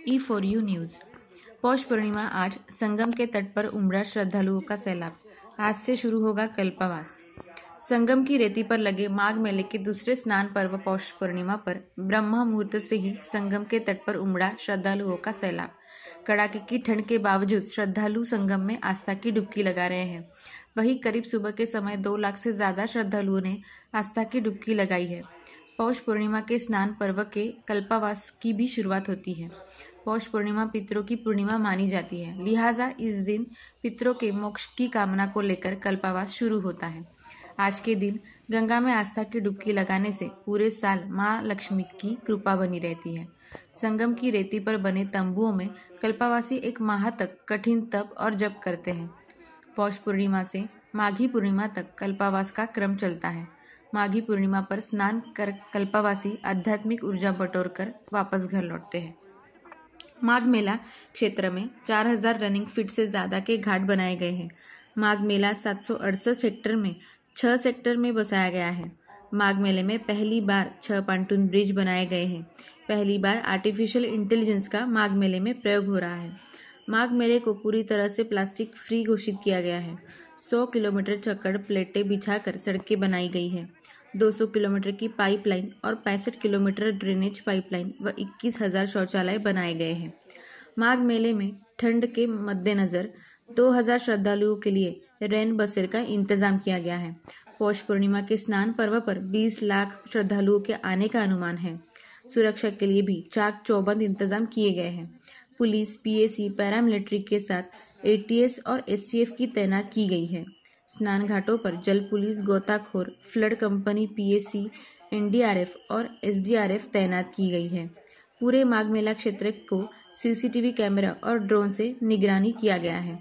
E4U news. Paush Purnima आज संगम के तट पर उमड़ा श्रद्धालुओं का सैलाब। आज से शुरू होगा कल्पवास। संगम की रेती पर लगे माघ मेले के दूसरे स्नान पर्व पौष पूर्णिमा पर ब्रह्म मुहूर्त से ही संगम के तट पर उमड़ा श्रद्धालुओं का सैलाब। कड़ाके की ठंड के बावजूद श्रद्धालु संगम में आस्था की डुबकी लगा रहे हैं। वहीं करीब सुबह के समय 2 लाख से ज्यादा श्रद्धालुओं ने आस्था की डुबकी लगाई है। पौष पूर्णिमा के स्नान पर्व के कल्पवास की भी शुरुआत होती है। पौष पूर्णिमा पितरों की पूर्णिमा मानी जाती है, लिहाजा इस दिन पितरों के मोक्ष की कामना को लेकर कल्पवास शुरू होता है। आज के दिन गंगा में आस्था की डुबकी लगाने से पूरे साल मां लक्ष्मी की कृपा बनी रहती है। संगम की रेती पर बने तंबुओं में कल्पवासी 1 माह तक कठिन तप और जप करते हैं। पौष पूर्णिमा से माघी पूर्णिमा तक कल्पवास का क्रम चलता है। माघी पूर्णिमा पर स्नान कर कल्पवासी आध्यात्मिक ऊर्जा बटोरकर वापस घर लौटते हैं। माघ मेला क्षेत्र में 4000 रनिंग फीट से ज्यादा के घाट बनाए गए हैं। माघ मेला 768 हेक्टेयर में 6 सेक्टर में बसाया गया है। माघ मेले में पहली बार 6 पांटून ब्रिज बनाए गए हैं। पहली बार आर्टिफिशियल इंटेलिजेंस का माघ मेले में प्रयोग हो रहा है। माघ मेले को पूरी तरह से प्लास्टिक फ्री घोषित किया गया है। 100 किलोमीटर चक्कर प्लेटें बिछाकर सड़कें बनाई गई है। 200 किलोमीटर की पाइपलाइन और 65 किलोमीटर ड्रेनेज पाइपलाइन व 21,000 शौचालय बनाए गए हैं। माघ मेले में ठंड के मद्देनजर 2000 श्रद्धालुओं के लिए रैन बसेर का इंतजाम किया गया है। पौष पूर्णिमा के स्नान पर्व पर 20 लाख श्रद्धालुओं के आने का अनुमान है। सुरक्षा के लिए भी चाक चौबंद इंतजाम किए गए हैं। पुलिस, पीएसी, पैरामिलिट्री के साथ एटीएस और एसटीएफ की तैनात की गई है। स्नान घाटों पर जल पुलिस, गोताखोर, फ्लड कंपनी, पीएसी, एनडीआरएफ और एसडीआरएफ तैनात की गई है। पूरे माघ मेला क्षेत्र को सीसीटीवी कैमरा और ड्रोन से निगरानी किया गया है।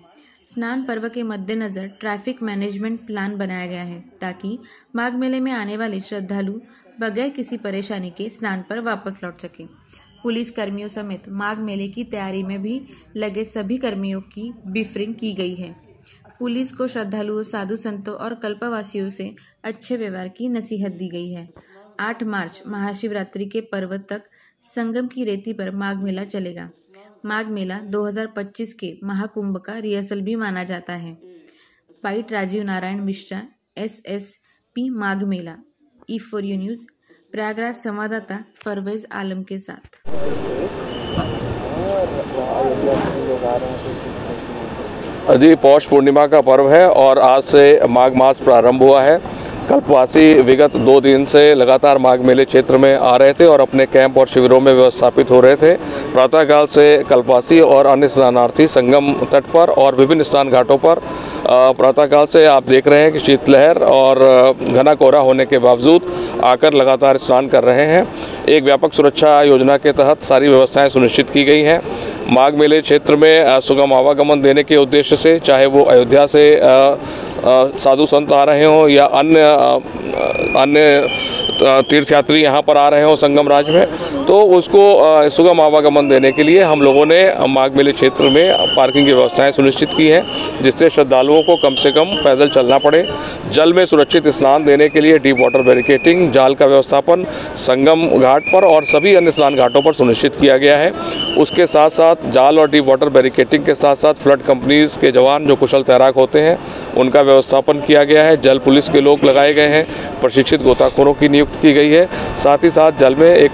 स्नान पर्व के मद्देनजर ट्रैफिक मैनेजमेंट प्लान बनाया गया है ताकि माघ मेले में आने वाले श्रद्धालु बगैर किसी परेशानी के स्नान पर वापस लौट सकें। पुलिस कर्मियों समेत माघ मेले की तैयारी में भी लगे सभी कर्मियों की ब्रीफिंग की गई है। पुलिस को श्रद्धालुओं, साधु संतों और कल्पवासियों से अच्छे व्यवहार की नसीहत दी गई है। 8 मार्च महाशिवरात्रि के पर्व तक संगम की रेती पर माघ मेला चलेगा। माघ मेला 2025 के महाकुंभ का रिहर्सल भी माना जाता है। Bite Rajiv Narayan Mishra, SSP Magh Mela. E4U news Prayagraj संवाददाता परवेज आलम के साथ। जी, पौष पूर्णिमा का पर्व है और आज से माघ मास प्रारंभ हुआ है। कल्पवासी विगत 2 दिन से लगातार माघ मेले क्षेत्र में आ रहे थे और अपने कैंप और शिविरों में व्यवस्थापित हो रहे थे। प्रातःकाल से कल्पवासी और अन्य स्नानार्थी संगम तट पर और विभिन्न स्नान घाटों पर प्रातःकाल से आप देख रहे हैं कि शीतलहर और घना कोहरा होने के बावजूद आकर लगातार स्नान कर रहे हैं। एक व्यापक सुरक्षा योजना के तहत सारी व्यवस्थाएं सुनिश्चित की गई हैं। माघ मेले क्षेत्र में सुगम आवागमन देने के उद्देश्य से, चाहे वो अयोध्या से साधु संत आ रहे हों या अन्य तीर्थयात्री यहाँ पर आ रहे हों संगम राज में, तो उसको सुगम आवागमन देने के लिए हम लोगों ने माघ मेले क्षेत्र में पार्किंग की व्यवस्थाएं सुनिश्चित की हैं, जिससे श्रद्धालुओं को कम से कम पैदल चलना पड़े। जल में सुरक्षित स्नान देने के लिए डीप वाटर बैरिकेडिंग, जाल का व्यवस्थापन संगम घाट पर और सभी अन्य स्नान घाटों पर सुनिश्चित किया गया है। उसके साथ साथ जाल और डीप वाटर बैरिकेडिंग के साथ साथ फ्लड कंपनीज के जवान जो कुशल तैराक होते हैं उनका व्यवस्थापन किया गया है। जल पुलिस के लोग लगाए गए हैं, प्रशिक्षित गोताखोरों की नियुक्ति की गई है। साथ ही साथ जल में एक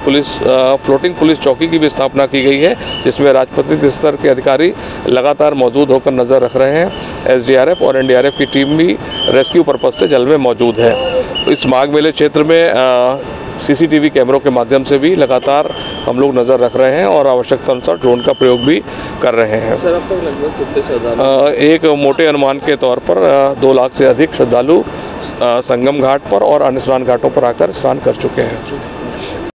फ्लोटिंग पुलिस चौकी की भी स्थापना की गई है, जिसमें राजपत्रित स्तर के अधिकारी लगातार मौजूद होकर नजर रख रहे हैं। एसडीआरएफ और एनडीआरएफ की टीम भी रेस्क्यू पर्पज से जल में मौजूद है। इस माघ मेले क्षेत्र में सीसीटीवी कैमरों के माध्यम से भी लगातार हम लोग नज़र रख रहे हैं और आवश्यकता अनुसार ड्रोन का प्रयोग भी कर रहे हैं। सर, अब तक लगभग कितने श्रद्धालु? एक मोटे अनुमान के तौर पर 2 लाख से अधिक श्रद्धालु संगम घाट पर और अन्य स्नान घाटों पर आकर स्नान कर चुके हैं।